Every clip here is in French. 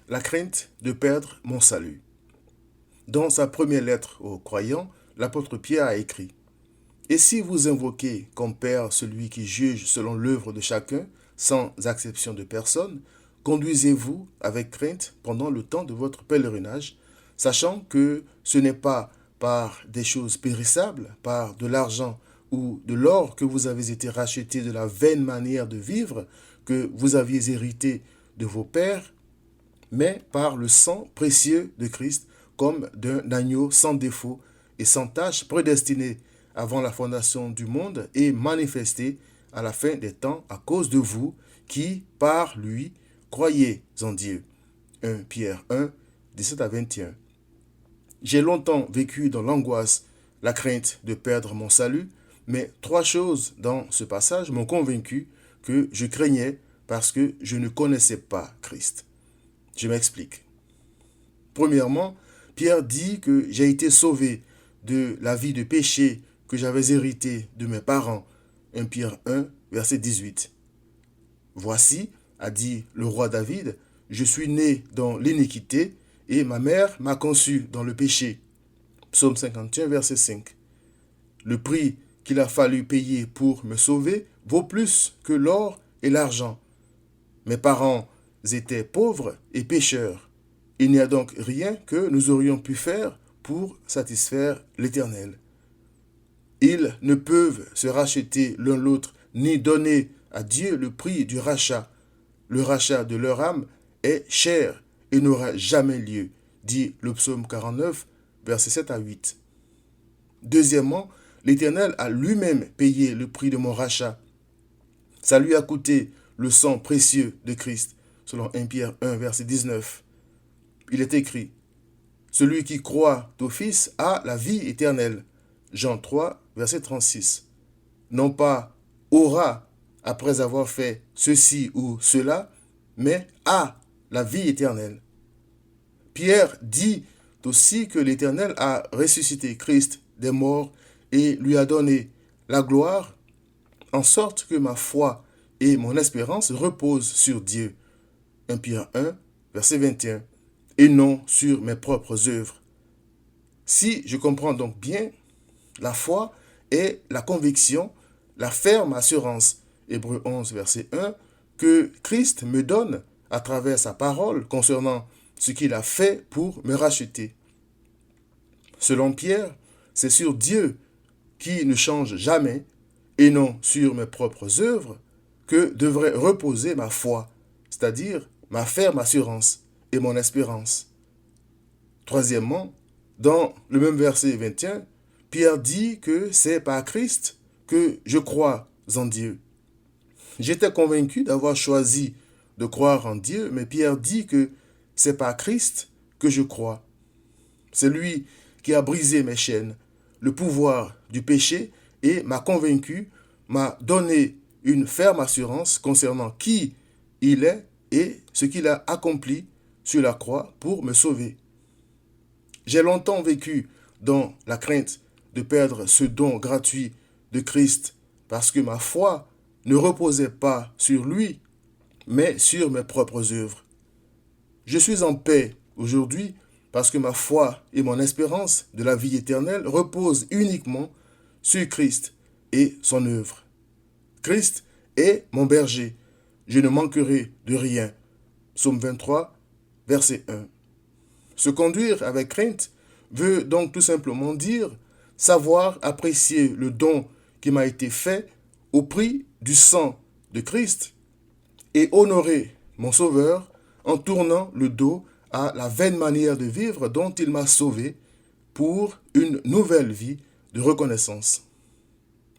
la crainte de perdre mon salut. Dans sa première lettre aux croyants, l'apôtre Pierre a écrit: Et si vous invoquez comme Père celui qui juge selon l'œuvre de chacun, sans acception de personne, conduisez-vous avec crainte pendant le temps de votre pèlerinage, sachant que ce n'est pas par des choses périssables, par de l'argent ou de l'or que vous avez été rachetés de la vaine manière de vivre que vous aviez hérité de vos pères, mais par le sang précieux de Christ, comme d'un agneau sans défaut et sans tache, prédestiné avant la fondation du monde et manifesté à la fin des temps à cause de vous qui, par lui, croyez en Dieu. 1 Pierre 1, 17 à 21. J'ai longtemps vécu dans l'angoisse, la crainte de perdre mon salut, mais trois choses dans ce passage m'ont convaincu que je craignais parce que je ne connaissais pas Christ. Je m'explique. Premièrement, Pierre dit que j'ai été sauvé de la vie de péché que j'avais hérité de mes parents. 1 Pierre 1, verset 18. Voici, a dit le roi David, je suis né dans l'iniquité et ma mère m'a conçu dans le péché. Psaume 51, verset 5. Le prix qu'il a fallu payer pour me sauver vaut plus que l'or et l'argent. Mes parents étaient pauvres et pécheurs. Il n'y a donc rien que nous aurions pu faire pour satisfaire l'Éternel. Ils ne peuvent se racheter l'un l'autre, ni donner à Dieu le prix du rachat. Le rachat de leur âme est cher et n'aura jamais lieu, dit le psaume 49, versets 7 à 8. Deuxièmement, l'Éternel a lui-même payé le prix de mon rachat. Ça lui a coûté le sang précieux de Christ, selon 1 Pierre 1, verset 19. Il est écrit: Celui qui croit au Fils a la vie éternelle. Jean 3, verset 36. Non pas aura après avoir fait ceci ou cela, mais a la vie éternelle. Pierre dit aussi que l'Éternel a ressuscité Christ des morts et lui a donné la gloire, en sorte que ma foi et mon espérance reposent sur Dieu. 1 Pierre 1, verset 21, et non sur mes propres œuvres. Si je comprends donc bien, la foi est la conviction, la ferme assurance, Hébreux 11, verset 1, que Christ me donne à travers sa parole concernant ce qu'il a fait pour me racheter. Selon Pierre, c'est sur Dieu qui ne change jamais et non sur mes propres œuvres que devrait reposer ma foi, c'est-à-dire ma ferme assurance et mon espérance. Troisièmement, dans le même verset 21, Pierre dit que c'est par Christ que je crois en Dieu. J'étais convaincu d'avoir choisi de croire en Dieu, mais Pierre dit que c'est par Christ que je crois. C'est lui qui a brisé mes chaînes, le pouvoir du péché, et m'a convaincu, m'a donné une ferme assurance concernant qui il est et ce qu'il a accompli sur la croix pour me sauver. J'ai longtemps vécu dans la crainte de perdre ce don gratuit de Christ parce que ma foi ne reposait pas sur lui, mais sur mes propres œuvres. Je suis en paix aujourd'hui parce que ma foi et mon espérance de la vie éternelle reposent uniquement sur Christ et son œuvre. Christ est mon berger, je ne manquerai de rien. Psaume 23, verset 1. Se conduire avec crainte veut donc tout simplement dire savoir apprécier le don qui m'a été fait au prix du sang de Christ et honorer mon Sauveur en tournant le dos à la vaine manière de vivre dont il m'a sauvé pour une nouvelle vie de reconnaissance.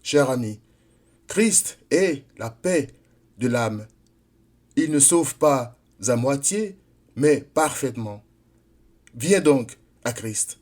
Cher ami, Christ est la paix de l'âme. Il ne sauve pas à moitié, mais parfaitement. Viens donc à Christ.